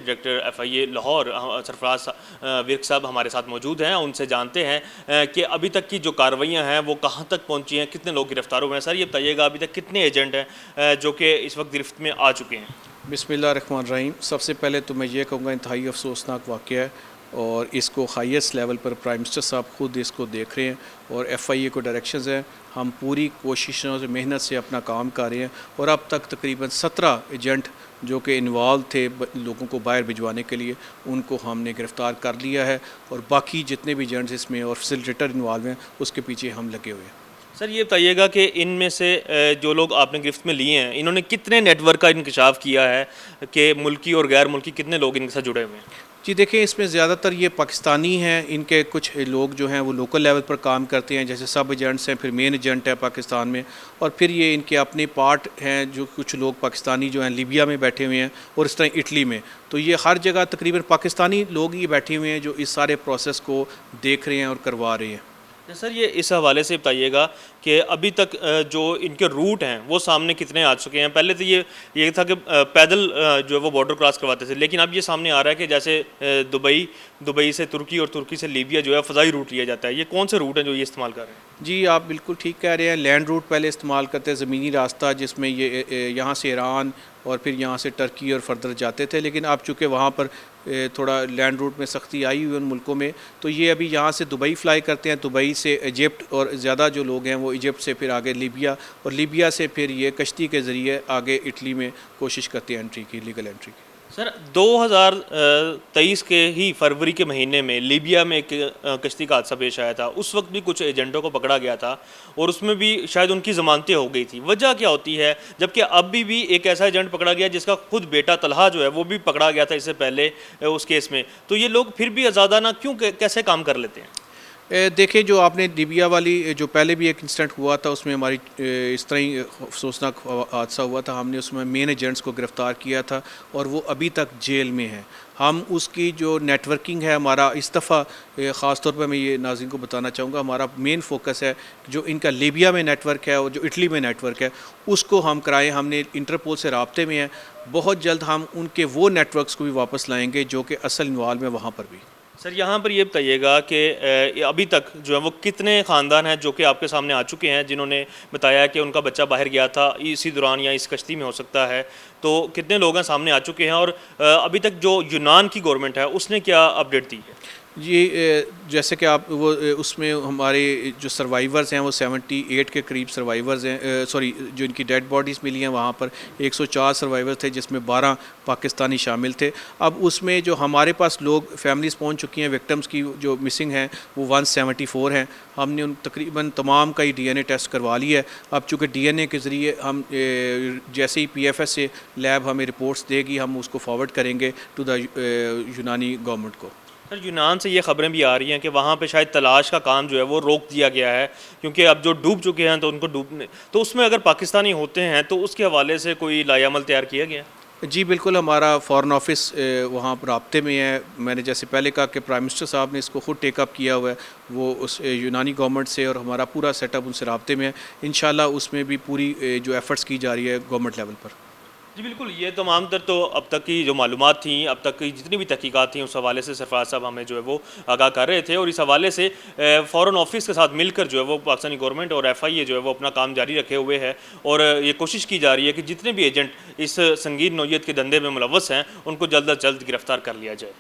Director FIA Lahore سرفراز work صاحب ہمارے ساتھ موجود ہیں. ان سے جانتے ہیں کہ ابھی تک کی جو کارروائیاں ہیں وہ کہاں تک پہنچی ہیں, کتنے لوگ گرفتار ہوئے ہیں. سر یہ بتائیے گا ابھی تک کتنے ایجنٹ ہیں جو کہ اس وقت گرفت میں آ چکے ہیں؟ بسم اللہ الرحمن الرحیم. سب سے پہلے تو میں یہ کہوں گا انتہائی افسوسناک واقعہ ہے, اور اس کو ہائیسٹ لیول پر پرائم منسٹر صاحب خود اس کو دیکھ رہے ہیں, اور FIA کو ڈائریکشنز ہیں. ہم پوری کوششوں سے محنت سے اپنا کام کر رہے ہیں, اور اب تک تقریباً 17 ایجنٹ جو کہ انوالو تھے لوگوں کو باہر بھجوانے کے لیے, ان کو ہم نے گرفتار کر لیا ہے, اور باقی جتنے بھی ایجنٹس اس میں اور فیسیلیٹیٹر انوالو ہیں اس کے پیچھے ہم لگے ہوئے ہیں. سر یہ بتائیے گا کہ ان میں سے جو لوگ آپ نے گرفت میں لیے ہیں انہوں نے کتنے نیٹ ورک کا انکشاف کیا ہے کہ ملکی اور غیر ملکی کتنے لوگ ان کے ساتھ جڑے ہوئے ہیں؟ جی دیکھیں, اس میں زیادہ تر یہ پاکستانی ہیں. ان کے کچھ لوگ جو ہیں وہ لوکل لیول پر کام کرتے ہیں, جیسے سب ایجنٹس ہیں, پھر مین ایجنٹ ہے پاکستان میں, اور پھر یہ ان کے اپنے پارٹ ہیں جو کچھ لوگ پاکستانی جو ہیں لیبیا میں بیٹھے ہوئے ہیں, اور اس طرح اٹلی میں. تو یہ ہر جگہ تقریباً پاکستانی لوگ یہ بیٹھے ہوئے ہیں جو اس سارے پروسیس کو دیکھ رہے ہیں اور کروا رہے ہیں. سر یہ اس حوالے سے بتائیے گا کہ ابھی تک جو ان کے روٹ ہیں وہ سامنے کتنے آ چکے ہیں؟ پہلے تو یہ تھا کہ پیدل جو ہے وہ بارڈر کراس کرواتے تھے, لیکن اب یہ سامنے آ رہا ہے کہ جیسے دبئی سے ترکی اور ترکی سے لیبیا جو ہے فضائی روٹ لیا جاتا ہے. یہ کون سے روٹ ہیں جو یہ استعمال کر رہے ہیں؟ جی آپ بالکل ٹھیک کہہ رہے ہیں. لینڈ روٹ پہلے استعمال کرتے ہیں, زمینی راستہ جس میں یہ یہاں سے ایران اور پھر یہاں سے ٹرکی اور فردر جاتے تھے, لیکن اب چونکہ وہاں پر تھوڑا لینڈ روٹ میں سختی آئی ہوئی ان ملکوں میں, تو یہ ابھی یہاں سے دبئی فلائی کرتے ہیں, دبئی سے ایجپٹ, اور زیادہ جو لوگ ہیں وہ ایجپٹ سے پھر آگے لیبیا, اور لیبیا سے پھر یہ کشتی کے ذریعے آگے اٹلی میں کوشش کرتے ہیں انٹری کی, لیگل انٹری کی. سر 2023 کے ہی فروری کے مہینے میں لیبیا میں ایک کشتی کا حادثہ پیش آیا تھا. اس وقت بھی کچھ ایجنٹوں کو پکڑا گیا تھا, اور اس میں بھی شاید ان کی ضمانتیں ہو گئی تھی. وجہ کیا ہوتی ہے جبکہ اب بھی ایک ایسا ایجنٹ پکڑا گیا جس کا خود بیٹا طلحہ جو ہے وہ بھی پکڑا گیا تھا اس سے پہلے اس کیس میں؟ تو یہ لوگ پھر بھی آزادانہ کیوں کیسے کام کر لیتے ہیں؟ دیکھیں, جو آپ نے لیبیا والی جو پہلے بھی ایک انسیڈنٹ ہوا تھا اس میں ہماری اس طرح ہی افسوسناک حادثہ ہوا تھا. ہم نے اس میں مین ایجنٹس کو گرفتار کیا تھا, اور وہ ابھی تک جیل میں ہیں. ہم اس کی جو نیٹ ورکنگ ہے ہمارا اس دفعہ خاص طور پہ میں یہ ناظرین کو بتانا چاہوں گا, ہمارا مین فوکس ہے جو ان کا لیبیا میں نیٹ ورک ہے اور جو اٹلی میں نیٹ ورک ہے اس کو ہم کرائیں. ہم نے انٹرپول سے رابطے میں ہیں, بہت جلد ہم ان کے وہ نیٹ ورکس کو بھی واپس لائیں گے جو کہ اصل انوالو ہیں وہاں پر بھی. سر یہاں پر یہ بتائیے گا کہ ابھی تک جو ہے وہ کتنے خاندان ہیں جو کہ آپ کے سامنے آ چکے ہیں جنہوں نے بتایا کہ ان کا بچہ باہر گیا تھا اسی دوران یا اس کشتی میں ہو سکتا ہے؟ تو کتنے لوگ ہیں سامنے آ چکے ہیں, اور ابھی تک جو یونان کی گورنمنٹ ہے اس نے کیا اپڈیٹ دی ہے؟ جی جیسے کہ آپ وہ اس میں ہمارے جو سروائیورز ہیں وہ 78 کے قریب سروائیورز ہیں, سوری جو ان کی ڈیڈ باڈیز ملی ہیں وہاں پر 104 سروائیورز تھے جس میں 12 پاکستانی شامل تھے. اب اس میں جو ہمارے پاس لوگ فیملیز پہنچ چکی ہیں وکٹمز کی جو مسنگ ہیں وہ 174 ہیں. ہم نے ان تقریباً تمام کا ہی DNA ٹیسٹ کروا لیا ہے. اب چونکہ DNA کے ذریعے ہم جیسے ہی PFS سے لیب ہمیں رپورٹس دے گی ہم اس کو فارورڈ کریں گے ٹو دا یونانی گورنمنٹ کو. سر یونان سے یہ خبریں بھی آ رہی ہیں کہ وہاں پہ شاید تلاش کا کام جو ہے وہ روک دیا گیا ہے, کیونکہ اب جو ڈوب چکے ہیں تو ان کو ڈوبنے, تو اس میں اگر پاکستانی ہوتے ہیں تو اس کے حوالے سے کوئی لائحہ عمل تیار کیا گیا؟ جی بالکل, ہمارا فارن آفس وہاں پر رابطے میں ہے. میں نے جیسے پہلے کہا کہ پرائم منسٹر صاحب نے اس کو خود ٹیک اپ کیا ہوا ہے, وہ اس یونانی گورنمنٹ سے, اور ہمارا پورا سیٹ اپ ان سے رابطے میں ہے. انشاءاللہ اس میں بھی پوری جو ایفرٹس کی جا رہی ہے گورنمنٹ لیول پر. جی بالکل, یہ تمام تر تو اب تک کی جو معلومات تھیں, اب تک کی جتنی بھی تحقیقات تھیں اس حوالے سے سرفراز صاحب ہمیں جو ہے وہ آگاہ کر رہے تھے, اور اس حوالے سے فارن آفس کے ساتھ مل کر جو ہے وہ پاکستانی گورنمنٹ اور FIA جو ہے وہ اپنا کام جاری رکھے ہوئے ہے, اور یہ کوشش کی جا رہی ہے کہ جتنے بھی ایجنٹ اس سنگین نوعیت کے دھندے میں ملوث ہیں ان کو جلد از جلد گرفتار کر لیا جائے.